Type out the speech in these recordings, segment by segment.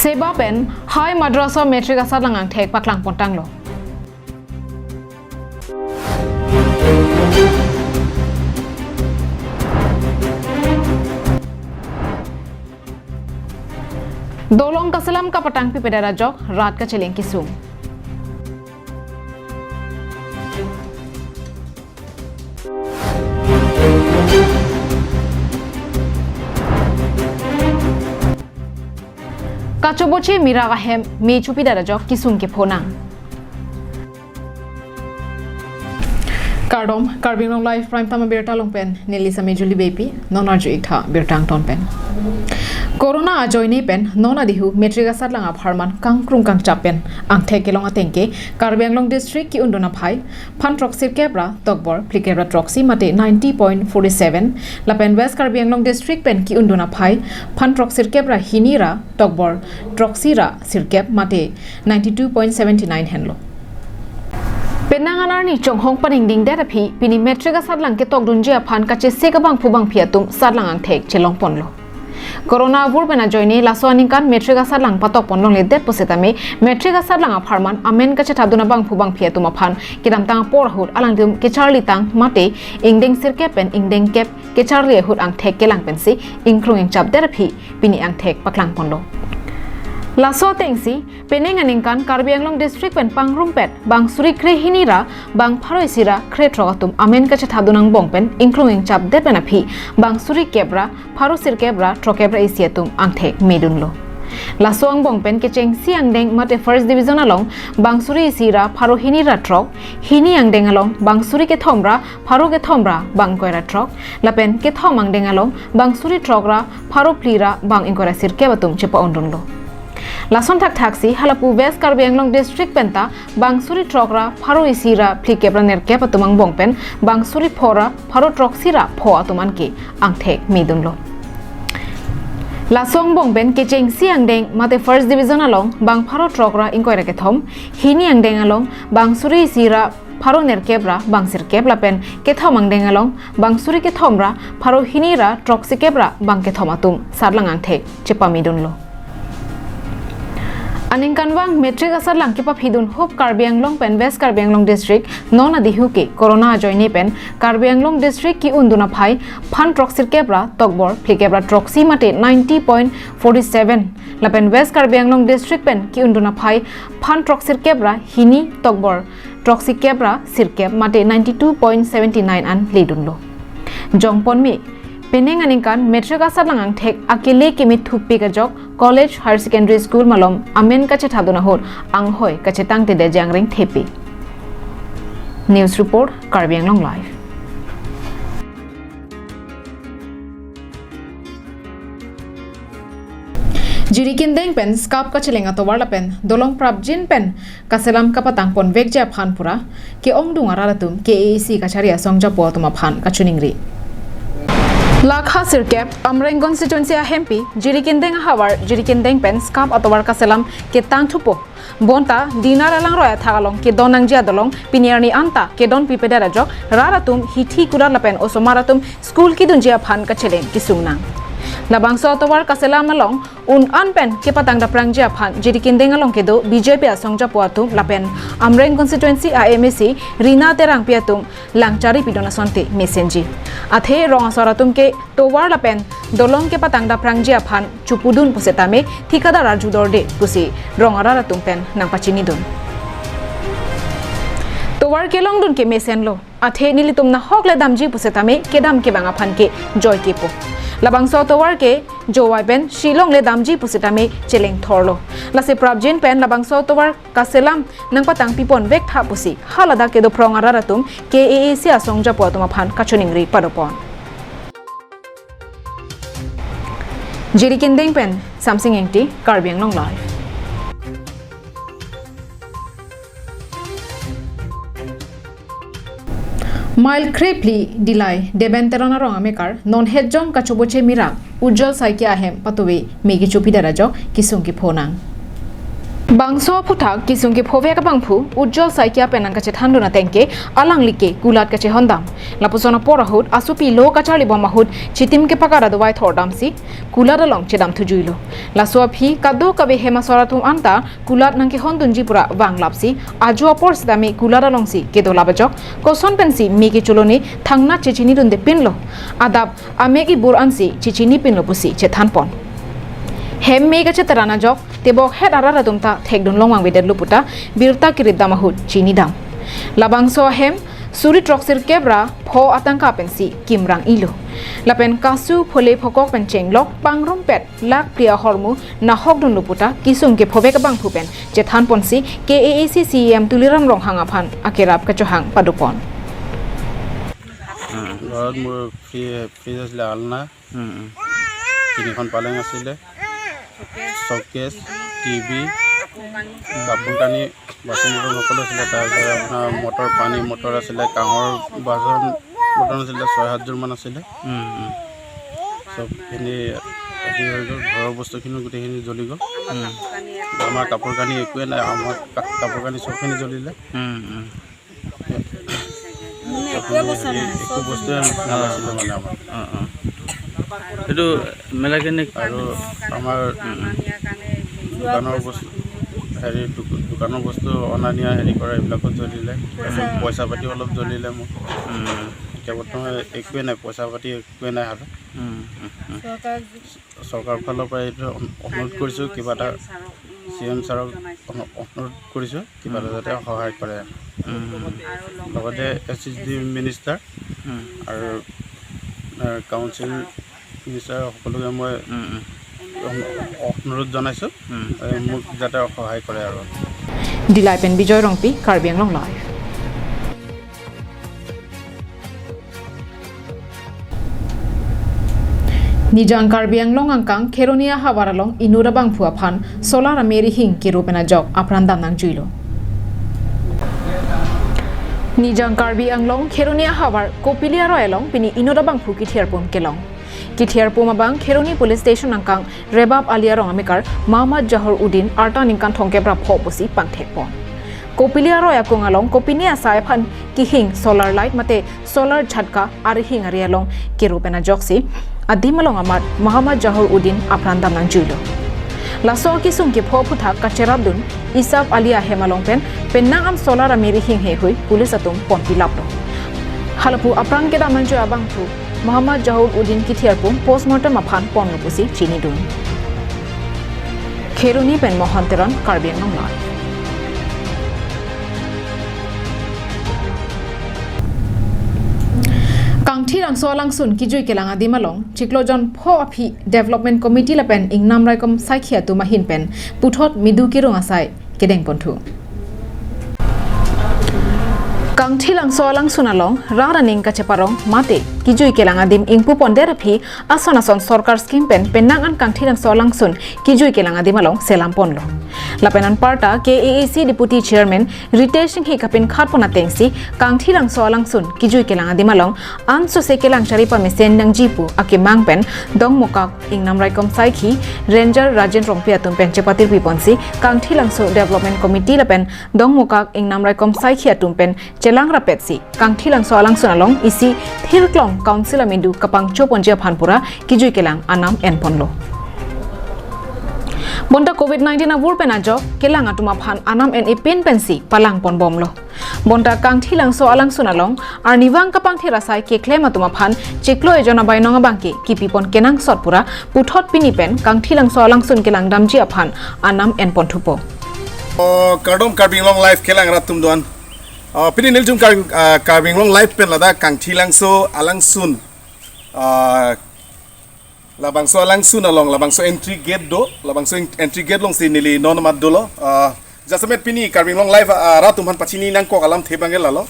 Seba pen hai madrasa metric asal langang thek paklang pontang lo. Dolong kasalam ka patang pi pedara jok rat ka cheleng kisung. Kacoboche miraga hem me chupi dara jok kisung ke phonang. Kardom Karbinong Live Prime Time Berta Longpen Nelisa Mejuli Baby Nona Juikha Bertang Ton Pen Corona ajoini pen nona dihu metriga sarlang apharman kangkrung kang chapen ang thekelong atengke Karbianglong district ki undona phai phantroxir kebra tokbor plikebra troxy mate 90.47 lapen west Karbianglong district pen ki undona phai phantroxir kebra hinira tokbor troxira sirkep mate 92.79 henlo Penanganar ni chonghong paning ding data phi pini metriga sarlang ke tokdunjia phan kache sekabang phubang phiatum sarlang ang thek chelong ponlo Corona vur bena joini laso aninkan metriga sarlang patok ponlong le det posetame metriga sarlang apharman amen ka chataduna bang phubang phiatuma phan kidam tang por hut alangdum ke charli tang mate ingdeng sirke pen ingdeng kep ke charli hut ang thek kelang pensi including chap therapy pini ang thek paklang ponlo Laso tengsi peneng aningkan Karbianglong district pen pangrumpet bang suri kre hinira bang pharoisira kre trogatum amen ka chatadunang bongpen including chap det benaphi bang suri kebra pharosir kebra trokebra isiatum ang thek medunlo Laso ang bongpen ke cheng siang deng mate first division along bangsuri sira pharo hinira trok hini ang deng along bangsuri ke thomra pharo ke thomra bang koira trok lapen ke thomang deng along bangsuri trokra pharo plira bang ingkora sir ke batum chepa ondunlo Lason thak thaksi halapu west Karbianglong district penta bangsuri trokra pharo isira plikebra nerke patumang bongpen bangsuri phora pharo troksira pho atuman ke ang thek medunlo Lasong bongben ke cheng siang deng mate first division along bang pharo trokra inkoira ke thom hini ang deng along bangsuri sira pharo nerkebra bangsir kebla pen ke thomang deng along bangsuri ke thomra pharo hinira troksi kebra bang ke thomatum sarlang ang thek chepa medunlo Aningkanwang metric asar lang kipa hidun hop Karbianglong pen west Karbianglong district nona dihu ke corona joini pen Karbianglong district ki unduna phai phan troxir kebra tokbor plikebra troxy mate 90.47 lapen west Karbianglong district pen ki unduna phai phan troxir kebra hini tokbor troxy kebra sirkep mate 92.79 an ledunlo jongpon mi Peneng aningkan metric asar langang thek akile kimi thupi ka jok college higher secondary school malom amen kache thaduna hor ang hoi kache tangte de jangring thepi News report Karbianglong Live Jirikin deng pen skap ka chelenga to warla pen dolong prabjin pen kaselam ka patang pon vekja phan pura ke ong dunga ralatum KAC ka charia songja po tuma phan ka chuningri Lakha sirkep amreng constituency a hempi jirikindeng hawar jirikindeng pen skap atowar kaselam ke tang thupo bonta dinar alang roya thagalong ke donang jia dolong piniarni anta ke don pipedara jok raratum hithi kura lapen osomaratum school ki dunjia phan ka chelen kisungna labang so atowar kaselam along un anpen ke patang da prangjia phan jirikindeng along ke do BJP asongja puatum lapen amreng constituency a MSC Rina terang piatum langchari pidona sonte mesenji athe rong asaratum ke towar lapen dolong ke patang da prangjia phan chupudun pusetame thikadar arjudor de pusi rong araratum pen nang pachini dun towar ke long dun ke mesen lo athe nilitum na hokle damji pusetame ke dam ke banga phan ke joy ke po labang so towar ke jowai pen shilong le damji pusitame cheleng thorlo lase prabjin pen labang so towar kaselam nang patang pipon vek tha pusi halada ke do prong araratum KAC asongja potuma phan kachuningri padopon jirikindeng pen samsing engti Karbianglong Live Mile Crepli Dilai Debenterona Rongamekar non hedjong kachoboche mira ujjol saiki ahem patowe megi chopi darajo kisungki phonang Bangso putak kisung ke phove ka bangphu ujjol saikia penang kache thanduna tengke alang like kulat kache hondam lapusona porahut asupi lo kachali bomahut chitim ke pakara dawai thordam si kulat along chedam thujuilo laswa phi kaddo kabe hema soratum anta kulat nang ke hondunji pura banglapsi ajo apor sidami kulat along si ke dola bajok koson pensi mi ke chuloni thangna chichini dunde pinlo adab amegi bur ansi chichini pinlo pusi che thanpon hem mega chetarana jok tebok het arara tumta thekdon longwang bedel luputa birta kiridda mahut chini dam labangso hem suri troxir kebra pho atangka pensi kimrang ilo lapen kasu phole phokok pen chenglok pangrom pet lak priya hormu na hokdon luputa kisung ke phove ka bang phupen je than ponsi KAL CEM tuliram rong hanga phan akerap ka chohang padupon ঘৰত মোৰ fridge আছিলে আলনা তিনিখন পালেং আছিলে শকেছ TV কাপোৰ কানি বাচন বৰ্তন সকলো আছিলে তাৰপিছত আপোনাৰ মটৰ পানী মটৰ আছিলে কাঁহৰ বাচন বৰ্তন আছিলে 6-7যোৰমান আছিলে চবখিনি আদি হৈ গ'ল ঘৰৰ বস্তুখিনি গোটেইখিনি জ্বলি গ'ল আমাৰ কাপোৰ কানি একোৱে নাই আমাৰ কাপোৰ কানি চবখিনি জ্বলিলে একো বস্তুৱে নাছিলে মানে আমাৰ সেইটো মেলাকেনিক আৰু আমাৰ দোকানৰ বস্তু অনা নিয়া হেৰি কৰা এইবিলাকত জ্বলিলে পইচা পাতি অলপ জ্বলিলে মোক এতিয়া বৰ্তমান একোৱে নাই পইচা পাতি একোৱে নাই হাতত চৰকাৰৰ ফালৰ পৰা এইটো অনুৰোধ কৰিছোঁ কিবা এটা CM ছাৰক অনুৰোধ কৰিছোঁ কিবা এটা যাতে সহায় কৰে লগতে SSD মিনিষ্টাৰ আৰু কাউন্সিল মিনিষ্টাৰ সকলোকে মই অনুৰোধ জনাইছোঁ মোক যাতে সহায় কৰে আৰু Dilaipen Bijoy Rongpi Karbi Anglong Live Nijang Karbi Anglong angkang Keronia Hawaralong Inura Bangphua Phan Solar Ameri Hing Kirupena Jok Aprandam Nang Juilo Nijang Karbi Anglong Keronia Hawar Kopilia Royalong Pini Inura Bangphu Kithiarpum Kelong Kithiarpum abang Keroni Police Station angkang Rebab Aliarong Amikar Muhammad Jahor Udin Arta Ningkan Thongkebra Phopusi Pangthekpon Kopilia Roya Kungalong Kopinia Saiphan Kihing Solar Light Mate Solar Jhatka Arihing Arialong Kirupena Joksi Adimalong Amad Muhammad Jahor Udin Aprandam Nang Juilo Laso kisung ki phoputha kacherabdun Isab Alia Hemalong pen Penang am Solar Ameri Hing he hui Police atum Ponti Laplo Halapu Aprang Keda Manjo Abangpu Muhammad Jahor Udin Kithiarpum postmortem aphan ponlopusi chini dun Kheruni pen Mohanteran Karbi Anglong Live Kangthi rangso langsun kijui kelang adimalong chiklojon pho aphi development committee la pen ingnam raikom saikhia tu mahin pen puthot midu kirong asai kedeng ponthu Kangthi langso langsun along raraning kacheparong mate kijui kelang adim ingpu ponder phi ason sarkar scheme pen penang an kangthi langso langsun kijui kelang adimalong selam ponlo lapenan parta KAC deputy chairman Ritesh Singh kapin khatpona tengsi kangthi langso langsun kijui kelang adimalong anso se kelang charipa mesen nangjipu ake mangpen dongmokak ingnam raikom saikhi ranger rajen rongpia tumpen chepatir piponsi kangthi langso development committee lapen dongmokak ingnam raikom saikhi atumpen chelang rapetsi kangthi langso langsun along isi thirklong council amindu kapang choponjia phanpura kijui kelang anam enponlo Bonta COVID-19 avur penajo kelang atuma phan anam en pen pensi palang pon bomlo Bonta kangthi langso alangsun along ar niwang kapang thirasai ke claim atuma phan cheklo ejona bainonga bangke kipipon kenang sotpura puthot pinipen kangthi langso alangsun kelang damji aphan anam en ponthupo Kardom Karbing Long Life kelang ratum doan Pini niljum Karbing Long Life pen lada kangthi langso alangsun labangso alangsun along labangso entry gate do labangso entry gate long sinili non mat dolo jasamet pini Karbing Long Life ratumhan pachini nang ko kalam thebangel lalo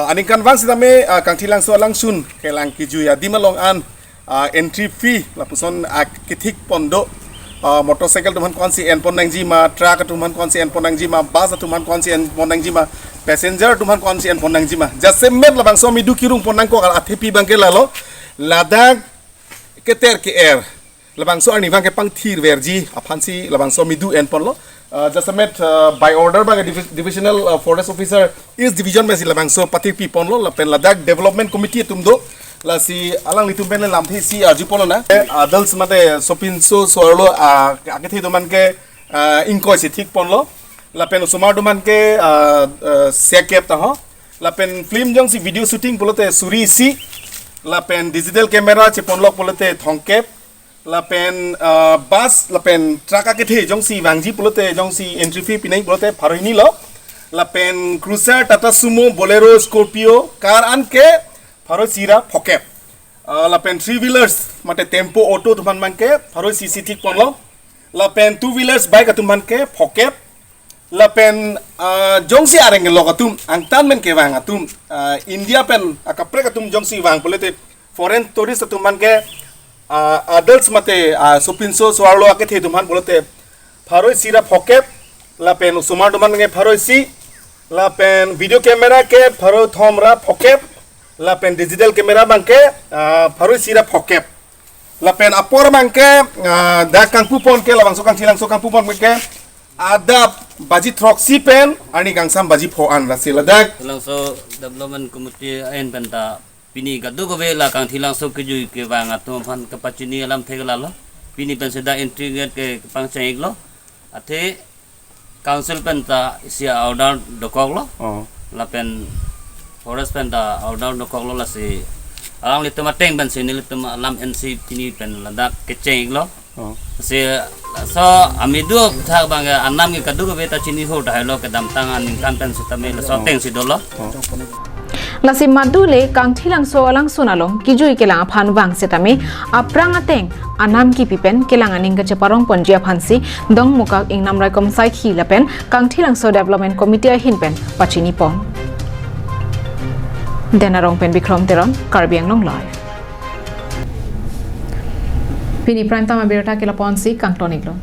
aning kan wang sidame kangthi langso alangsun kelang kijuya dimalong an entry fee lapuson kithik pondo motorcycle tuman konsi en ponangji ma truck tuman konsi en ponangji ma bus tuman konsi en ponangji ma passenger tuman konsi en ponangji ma jasamet labangso midu kirung ponang ko kal athepi bangkel lalo ladak keter ke air labangso ani wang ke pang thir verji aphansi labangso midu en ponlo Jasamet by order bang divisional forest officer is division besi labang so pati pi ponlo lapen Ladakh development committee tumdo la si alang litum ben lam thi si ajupolo na adults mate sopin so sorlo ake thi doman ke inko si thik ponlo lapen sumar doman ke sekep ta ho lapen film jong si video shooting polote suri si lapen digital camera che ponlo polote thongkep lapen bus lapen truck ake the jong si wangji polote jong si entry fee pinai polote pharoini lo lapen cruiser tata sumo bolero scorpio car anke pharo sira phokep lapen 3 wheelers mate tempo auto tuman manke pharo cc thik ponlo lapen 2 wheelers bike tuman ke phokep lapen jong si areng lo katum angtan men ke wang atum india pen akapre katum jong si wang polote foreign tourist tuman ke adults mate supinso swarlo ake the duman bolote pharoi sira phokep lapen sumar duman nge pharoi si lapen video camera ke pharo thomra phokep lapen digital camera bangke pharoi sira phokep lapen apor bangke da kangpu pon ke labang sokang silang sokang pupon ke ada baji troxy pen ani gangsam baji pho an la siladak langso development committee ain penta pini gadu ko vela kang thilang so ke jui ke wang atum phan kapachini alam thegla lo pini pen seda entry gate ke pangchai lo athe council pen ta sia order dokok lo la pen forest pen ta order dokok lo la si alang lituma teng pen sini lituma alam nc pini pen Ladakh ke chai lo se so amidu thak bang anam ke gadu ko beta chini ho dai lo ke dam tangan kan pen setame so teng si do lo lasi madule kang thilang so alang sunalong kijui kelang phan wang setame aprang ateng anam ki pipen kelang aning ka chaparong ponjia phansi dong muka ing nam rai kom sai khi lapen kang thilang so development committee hin pen pachini pong denarong pen bikrom teron karbiang long live pini prime time berata kela ponsi kang toniklo